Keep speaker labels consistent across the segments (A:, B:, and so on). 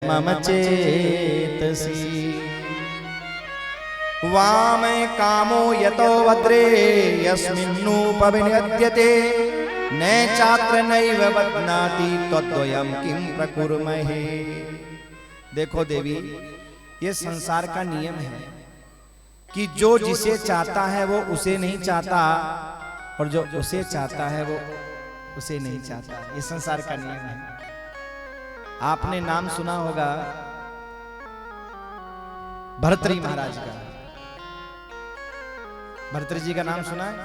A: मम चेतसि वाम कामो यतो वद्रे यस्मिन्नुपविनद्यते न चात्र नैव बध्नाति तद्वयं किं प्रकुर्महे। देखो देवी, ये संसार का नियम है कि जो जिसे चाहता है वो उसे नहीं चाहता, और जो उसे चाहता है वो उसे नहीं चाहता। ये संसार का नियम है। आपने नाम सुना होगा भर्तृहरि महाराज का। भर्तृहरि जी का नाम सुना है?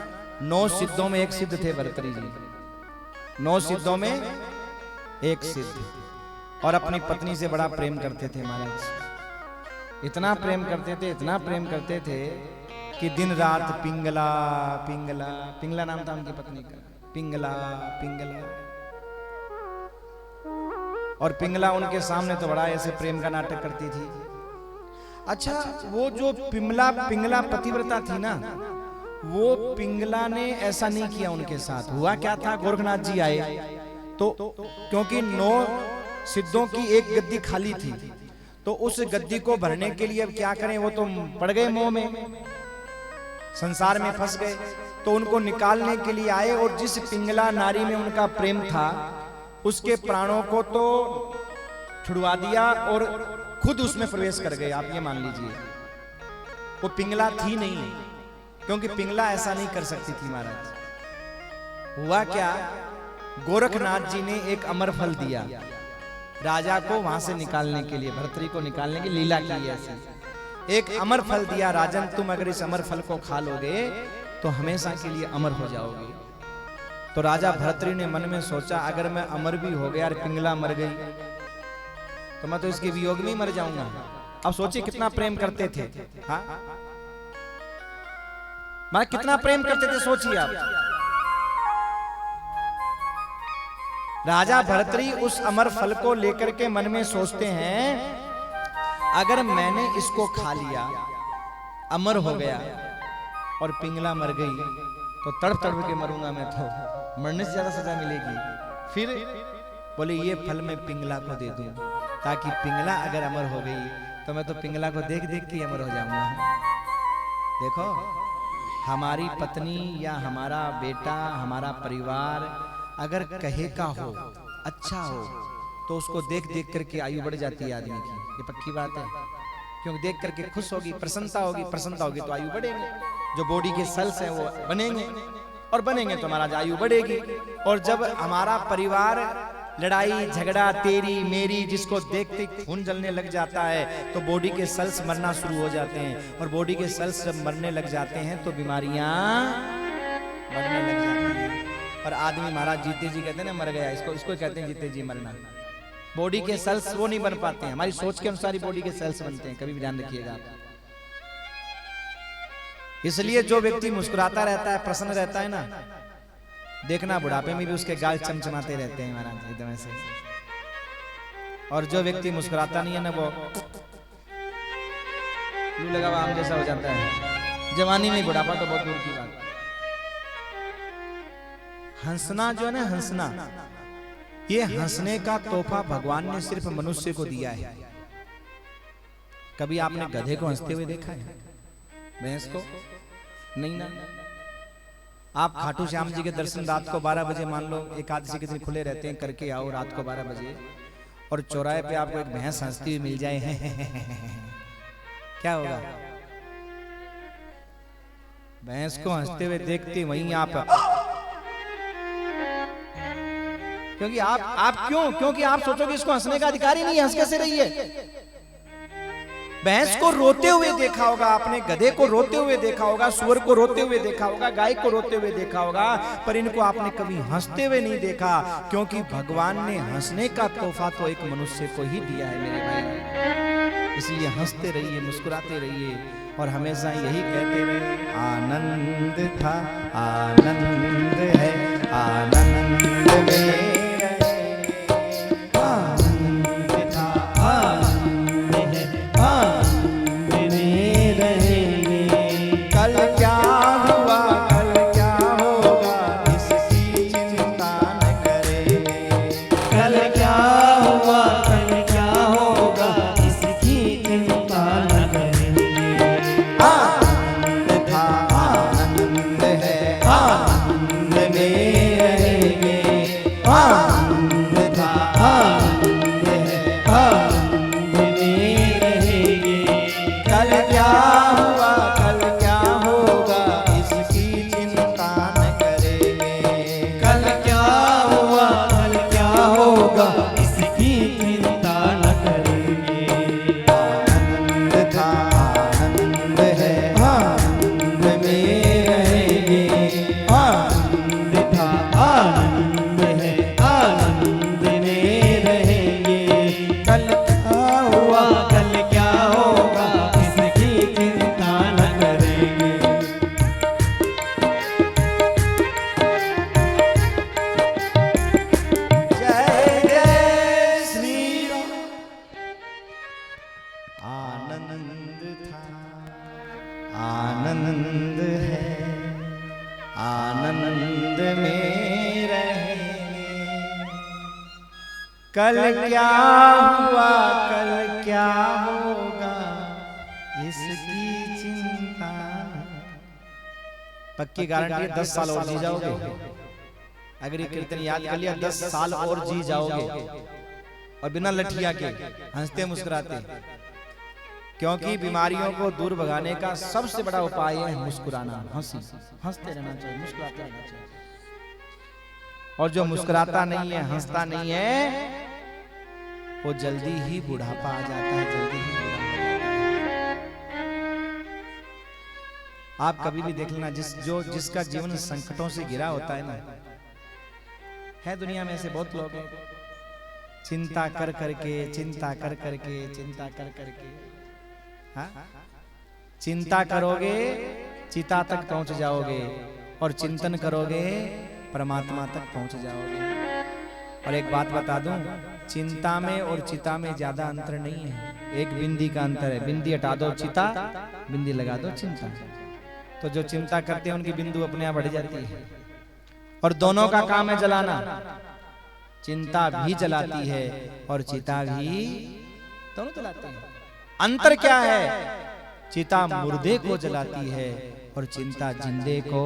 A: 9 सिद्धों में एक सिद्ध थे भर्तृहरि जी। 9 सिद्धों में एक सिद्ध, और अपनी पत्नी से बड़ा प्रेम करते थे महाराज। इतना प्रेम करते थे, इतना प्रेम करते थे कि दिन रात पिंगला पिंगला, पिंगला नाम था उनकी पत्नी का, पिंगला पिंगला। और पिंगला उनके सामने तो बड़ा ऐसे प्रेम का नाटक करती थी। अच्छा, वो जो पिंगला पतिव्रता थी ना, वो पिंगला ने ऐसा नहीं किया उनके साथ। हुआ क्या था, गोरखनाथ जी आए तो क्योंकि 9 सिद्धों की एक गद्दी खाली थी, तो उस गद्दी को भरने के लिए अब क्या करें, वो तो पड़ गए मोह में, संसार में फंस गए। तो उनको निकालने के लिए आए, और जिस पिंगला नारी में उनका प्रेम था उसके प्राणों को तो छुड़वा दिया और खुद उसमें प्रवेश कर गए। आप ये मान लीजिए, वो पिंगला थी नहीं, क्योंकि पिंगला ऐसा नहीं कर सकती थी महाराज। हुआ क्या, गोरखनाथ जी ने एक अमर फल दिया राजा को वहां से निकालने के लिए, भर्तृहरि को निकालने की लीला की ऐसी। एक अमर फल दिया, राजन तुम अगर इस अमर फल को खा लोगे तो हमेशा के लिए अमर हो जाओगे। तो राजा भर्तृहरि ने मन में सोचा, अगर मैं अमर भी हो गया और पिंगला मर गई तो मैं तो इसके वियोग में ही मर जाऊंगा। अब सोचिए कितना प्रेम करते थे, हाँ, मैं कितना प्रेम करते थे, सोचिए आप। राजा भर्तृहरि उस अमर फल को लेकर के मन में सोचते हैं, अगर मैंने इसको खा लिया, अमर हो गया और पिंगला मर गई तो तड़प तड़प के मरूंगा मैं, तो मरने से ज्यादा सजा मिलेगी। फिर बोले ये फल मैं पिंगला को दे दूं, ताकि पिंगला अगर अमर हो गई तो मैं तो पिंगला को देख देख के अमर हो जाऊंगा। देखो, हमारी पत्नी या हमारा बेटा, हमारा परिवार अगर कहे का हो, अच्छा हो, तो उसको देख देख करके आयु बढ़ जाती है आदमी की। ये पक्की बात है, क्योंकि देख करके खुश होगी, प्रसन्नता होगी, प्रसन्नता होगी तो आयु बढ़ेगी। जो बॉडी के सेल्स हैं वो बनेंगे, और बनेंगे तो हमारा आयु बढ़ेगी। और जब हमारा परिवार लड़ाई झगड़ा तेरी मेरी जिसको देखते खून जलने लग जाता है, तो बॉडी के सेल्स मरना शुरू हो जाते हैं, और बॉडी के सेल्स जब मरने लग जाते हैं तो बीमारियां बढ़ने लग जाती हैं। और आदमी, महाराज जीते जी कहते हैं ना, मर गया, इसको कहते हैं जीते जी मरना। बॉडी के सेल्स वो नहीं बन पाते हैं, हमारी सोच के अनुसार ही बॉडी के सेल्स बनते हैं, कभी भी ध्यान रखिएगा आप। इसलिए जो व्यक्ति मुस्कुराता रहता है, प्रसन्न रहता है ना, देखना बुढ़ापे में भी उसके गाल चमचमाते रहते हैं महाराज, एकदम ऐसे। और जो व्यक्ति मुस्कुराता नहीं है ना, वो लू लगा हुआ आम जैसा हो जाता है। जवानी में बुढ़ापा तो बहुत दूर की बात। हंसना जो है ना, हंसना, ये हंसने का तोहफा भगवान ने सिर्फ मनुष्य को दिया है। कभी आपने गधे को हंसते हुए देखा है? भैंस को नहीं ना। आप खाटू श्याम जी के दर्शन रात को 12 बजे, मान लो एकादशी के दिन खुले रहते हैं, करके आओ रात को 12 बजे, और चौराहे पे आपको एक भैंस हंसती हुई मिल जाए, क्या होगा? भैंस को हंसते हुए देखते वहीं आप, क्योंकि आप क्यों? क्योंकि आप सोचोगे इसको हंसने का अधिकार ही नहीं है, हंस कैसे रही है? भैंस को रोते हुए देखा होगा आपने, गधे को रोते हुए देखा होगा, सुअर को रोते हुए देखा होगा, गाय को रोते हुए देखा होगा, पर इनको आपने कभी हंसते हुए नहीं देखा, क्योंकि भगवान ने हंसने का तोहफा तो एक मनुष्य को ही दिया है मेरे भाई। इसलिए हंसते रहिए, मुस्कुराते रहिए, और हमेशा यही कहते रहे, आनंद था, आनंद है, आनंद में
B: कल क्या हुआ कल क्या होगा। आनंद में रहेंगे।
A: कल क्या हुआ कल क्या होगा इसकी चिंता न करेंगे।
B: कल क्या हुआ कल क्या होगा इसकी चिंता न करेंगे।
A: आनंद था आनंद है
B: आनंद में रहेंगे। आनंद था आनंद है आनंद में रहेंगे। कल क्या हुआ कल क्या होगा इसकी चिंता न करेंगे।
A: जय जय श्री राम। आनंद था आनंद है आनंद में रहेंगे। कल क्या हुआ कल क्या होगा इसकी चिंता न। पक्की गारंटी 10 साल और जी जाओगे। अगर ये कीर्तन याद कर लिया 10 साल और जी जाओगे और बिना लठिया के हंसते मुस्कुराते। क्योंकि बीमारियों को दूर भगाने का सबसे बड़ा उपाय है मुस्कुराना। हंसते रहना चाहिए मुस्कुराते रहना चाहिए। और जो मुस्कुराता नहीं है हंसता नहीं है वो जल्दी ही बुढ़ापा आ जाता है। जल्दी ही बुढ़ापा आ जाता है। आप कभी भी देख लेना जिसका जीवन संकटों से घिरा होता है ना, है दुनिया में ऐसे बहुत लोग हैं चिंता कर करके चिंता कर करके चिंता कर करके। हाँ? चिंता करोगे चिता तक पहुंच जाओगे और चिंतन करोगे परमात्मा तक पहुंच जाओगे। और एक बात बता दूं, चिंता में और चिता में ज्यादा अंतर नहीं है। एक बिंदी का अंतर है। बिंदी हटा दो चिता, बिंदी लगा दो चिंता। तो जो चिंता करते हैं उनकी बिंदु अपने आप बढ़ जाती है। और दोनों का काम है जलाना। चिंता भी जलाती है और चिता भी, दोनों जलाते हैं। अंतर क्या है? चिता मुर्दे को जलाती है और चिंता जिंदे को।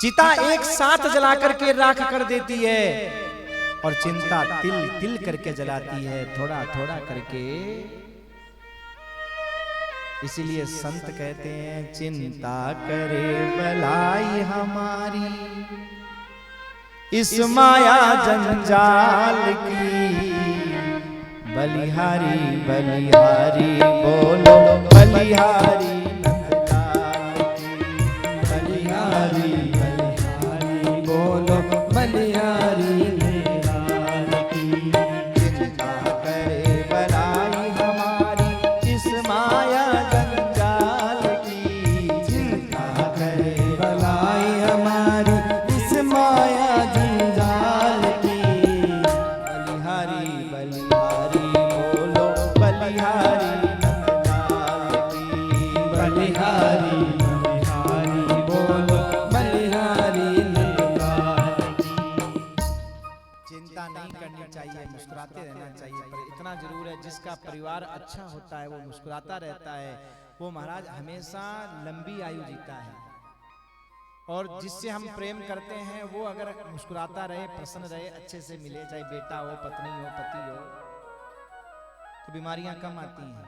A: चिता एक साथ जला करके राख कर देती है और चिंता तिल तिल करके जलाती है, थोड़ा थोड़ा करके। इसीलिए संत कहते हैं चिंता करे भलाई हमारी इस माया जंजाल की। बलिहारी बलिहारी बोलो बलिहारी नंदलाल की। बलिहारी बलिहारी बोलो बलिहारी नंदलाल की। चिंता करे भलाई हमारी इस माया जंजाल की। चिंता करे भलाई हमारी इस माया जंजाल की। बलिहारी बलिहारी बोलो बलिहारी नंदलाल की। बलिहारी बलिहारी बोलो बलिहारी नंदलाल की। चिंता नहीं करनी चाहिए, मुस्कुराते रहना चाहिए। पर इतना जरूर है जिसका परिवार अच्छा होता है वो मुस्कुराता रहता है, वो महाराज हमेशा लंबी आयु जीता है। और जिससे हम प्रेम करते हैं वो अगर मुस्कुराता रहे, प्रसन्न रहे, अच्छे से मिले, चाहे बेटा हो, पत्नी हो, पति हो, तो बीमारियां कम आती हैं।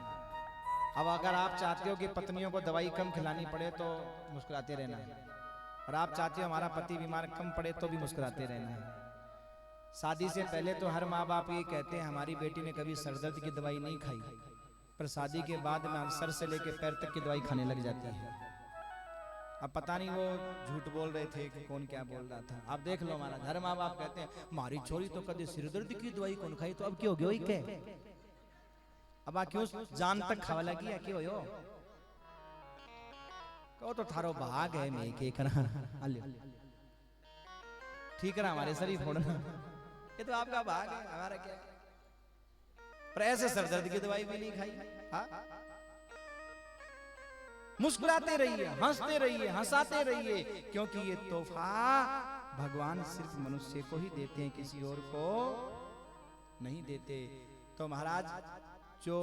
A: अब अगर आप चाहते हो कि पत्नियों को दवाई कम खिलानी पड़े तो मुस्कुराते रहना है, और आप चाहते हो हमारा पति बीमार कम पड़े तो भी मुस्कुराते रहना है। शादी से पहले तो हर माँ बाप ये कहते हैं हमारी बेटी ने कभी सरदर्द की दवाई नहीं खाई, पर शादी के बाद में सर से लेकर पैर तक की दवाई खाने लग जाती है। अब पता नहीं वो झूठ बोल रहे थे कि कौन क्या बोल रहा था। आप देख लो महाराज, हर माँ बाप कहते हैं हमारी छोरी तो कभी सिरदर्द की दवाई कौन खाई, तो अब क्यों गयो के अब आ क्यों जान तक खावा लगी है, क्यों हो कहो तो थारो भाग है मैं के करा ठीक है हमारे शरीर फोड़ना, ये तो आपका भाग है, हमारा क्या। पर ऐसे सरदर्द की दवाई भी नहीं खाई। हाँ? मुस्कुराते रहिए, हंसते रहिए, हंसाते रहिए, क्योंकि ये तोहफा भगवान सिर्फ मनुष्य को ही देते हैं, किसी और को नहीं देते। तो महाराज जो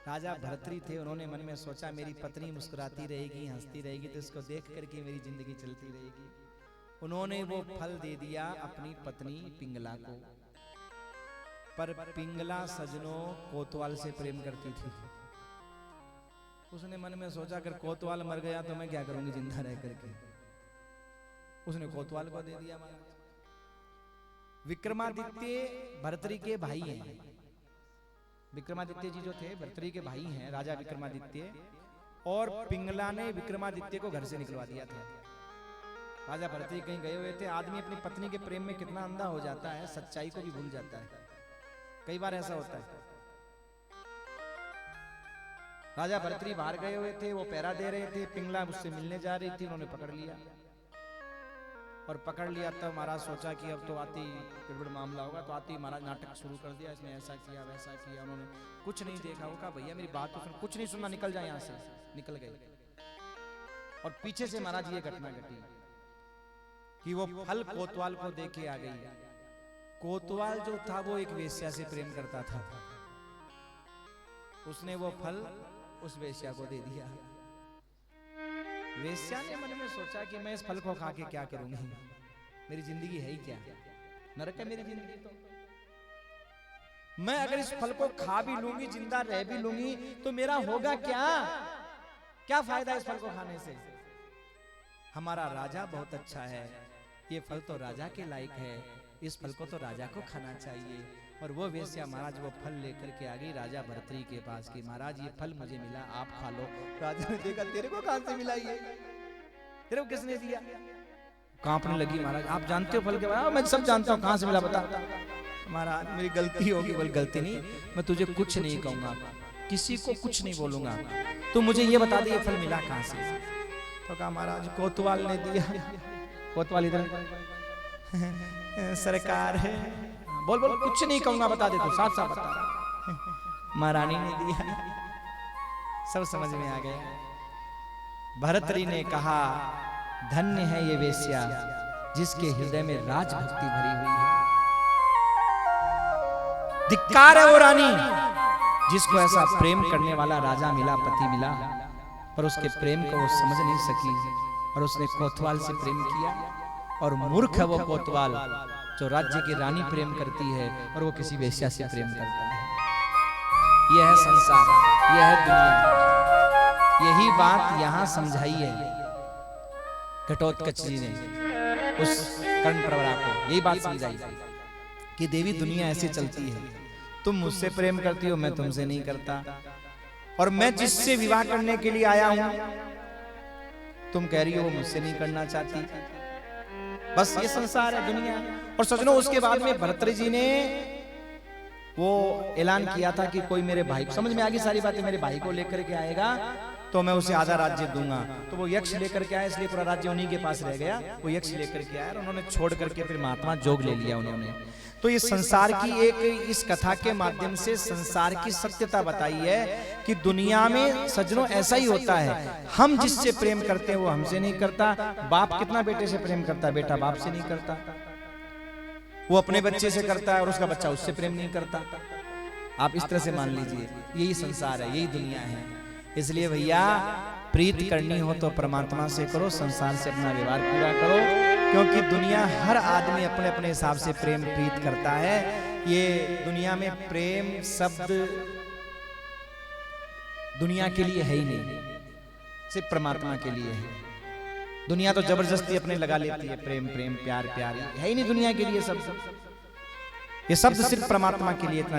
A: राजा भर्तृ थे उन्होंने मन में सोचा मेरी पत्नी मुस्कुराती रहेगी, हंसती रहेगी, तो इसको देख करके मेरी जिंदगी चलती रहेगी। उन्होंने वो फल दे दिया अपनी पत्नी पिंगला को, पर पिंगला सजनों कोतवाल से प्रेम करती थी। उसने मन में सोचा अगर कोतवाल मर गया तो मैं क्या करूंगी जिंदा रह करके। उसने कोतवाल को दे दिया। विक्रमादित्य भर्तरी के भाई हैं। विक्रमादित्य जी जो थे भर्तरी के भाई हैं, राजा विक्रमादित्य, और पिंगला ने विक्रमादित्य को घर से निकलवा दिया था। राजा भर्तरी कहीं गए हुए थे। आदमी अपनी पत्नी के प्रेम में कितना अंधा हो जाता है, सच्चाई को भी भूल जाता है। कई बार ऐसा होता है। राजा भर्तरी बाहर गए हुए थे, वो पहरा दे रहे थे, पिंगला उससे मिलने जा रही थी, उन्होंने पकड़ लिया। और पकड़ लिया तब महाराज सोचा कि अब तो आती गड़बड़ मामला होगा, तो आती महाराज नाटक शुरू कर दिया, इसने ऐसा किया वैसा किया। उन्होंने कुछ नहीं देखा, वो कहा भैया मेरी बात तो सुन, कुछ नहीं सुनना, निकल जाए यहाँ से। निकल गए। और पीछे से महाराज ये घटना घटी कि वो फल कोतवाल को दे के आ गई। कोतवाल जो था वो एक वेश्या से प्रेम करता था। उसने वो फल उस वेश्या को दे दिया। वेश्या ने मन में सोचा कि मैं इस फल को खा के क्या करूंगी, मेरी जिंदगी है ही क्या, नरक है मेरी जिंदगी। तो मैं अगर इस फल को खा भी लूंगी, जिंदा रह भी लूंगी, तो मेरा होगा क्या, क्या फायदा इस फल को खाने से। हमारा राजा बहुत अच्छा है, ये फल तो राजा के लायक है, इस फल को तो राजा को खाना चाहिए। और वो वेश्या महाराज वो फल लेकर के आ गई राजा भर्तरी के पास कि महाराज ये फल मुझे मिला, आप खा लो। राजा ने देखा तेरे को कहां से मिला ये, तेरे को किसने दिया। कांपने लगी महाराज, आप जानते हो फल के बारे में? मैं सब जानता हूँ, कहां से मिला बता। महाराज मेरी गलती होगी। बोल गलती नहीं, मैं तुझे कुछ नहीं कहूंगा, किसी को कुछ नहीं बोलूंगा, तू मुझे ये बता दे ये फल मिला कहां से। तो कहा महाराज कोतवाल ने दिया। कोतवाल इधर सरकार है, बोल बोल कुछ नहीं कहूंगा, बता दे, तो साफ साफ बता। महारानी ने दिया। सब समझ में आ गया। भर्तरी ने कहा धन्य है ये वेश्या जिसके हृदय में राजभक्ति भरी हुई है। धिक्कार है वो रानी जिसको ऐसा प्रेम करने वाला राजा मिला, पति मिला, पर उसके प्रेम को वो समझ नहीं सकी और उसने कोतवाल से प्रेम किया। और मूर्ख है वो कोतवाल जो राज्य की रानी प्रेम करती है और वो किसी वेश्या से प्रेम करता है। यह है संसार, यह है दुनिया। यही बात यहां समझाई है घटोत्कच जी ने उस कर्ण प्रवरा को। यही बात समझाई कि देवी दुनिया ऐसे चलती है, तुम मुझसे प्रेम करती हो, मैं तुमसे नहीं करता, और मैं जिससे विवाह करने के लिए आया हूं तुम कह रही हो वो मुझसे नहीं करना चाहती। बस ये संसार है, दुनिया है। और सजनों उसके बाद में भर्तरी जी ने वो ऐलान किया था कि कोई मेरे भाई, समझ में आ गई सारी बातें, मेरे भाई को लेकर के आएगा तो मैं उसे आधा राज्य दूंगा। तो वो यक्ष लेकर के आया, इसलिए पूरा राज्य उन्हीं के पास रह गया। वो यक्ष लेकर के आया और उन्होंने छोड़ करके फिर महात्मा जोग ले लिया उन्होंने। तो ये संसार की एक, इस कथा के माध्यम से संसार की सत्यता बताई है कि दुनिया में सज्जनों ऐसा ही होता है। हम जिससे प्रेम करते हैं वो हमसे नहीं करता। बाप कितना बेटे से प्रेम करता है, बेटा बाप से नहीं करता। वो अपने बच्चे से करता है और उसका बच्चा उससे प्रेम नहीं करता। आप इस तरह से मान लीजिए, यही संसार है, यही दुनिया है। इसलिए भैया प्रीत करनी हो तो परमात्मा से करो, संसार से अपना व्यवहार पूरा करो, क्योंकि दुनिया हर आदमी अपने अपने हिसाब से प्रेम प्रीत करता है। ये दुनिया में प्रेम शब्द दुनिया के लिए है ही नहीं, सिर्फ परमात्मा के लिए है। दुनिया तो जबरदस्ती अपने लगा लेती है, प्रेम प्रेम प्यार प्यार, है ही नहीं दुनिया के लिए शब्द। ये शब्द सिर्फ परमात्मा के लिए इतना